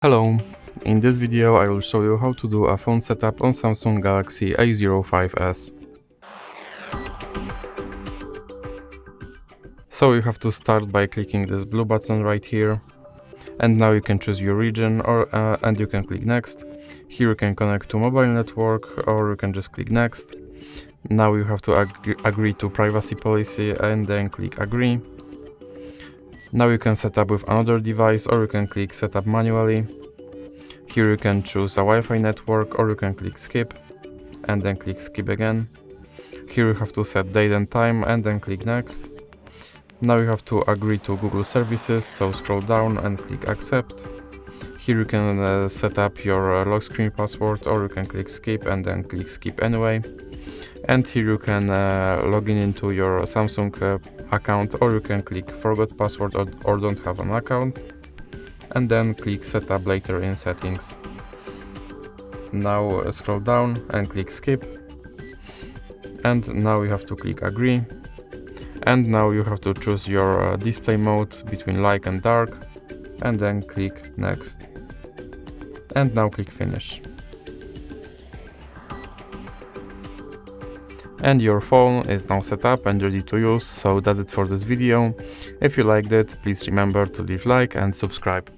Hello, in this video I will show you how to do a phone setup on Samsung Galaxy A05S. So you have to start by clicking this blue button right here, and now you can choose your region and you can click next. Here you can connect to mobile network or you can just click next. Now you have to agree to privacy policy and then click agree. Now you can set up with another device or you can click setup manually. Here you can choose a Wi-Fi network or you can click skip and then click skip again. Here you have to set date and time and then click next. Now you have to agree to Google services, so scroll down and click accept. Here you can set up your lock screen password or you can click skip and then click skip anyway. And here you can log in into your Samsung account or you can click forgot password or don't have an account. And then click setup later in settings. Now scroll down and click skip. And now you have to click agree. And now you have to choose your display mode between light and dark. And then click next. And now click finish. And your phone is now set up and ready to use. So that's it for this video. If you liked it, please remember to leave like and subscribe.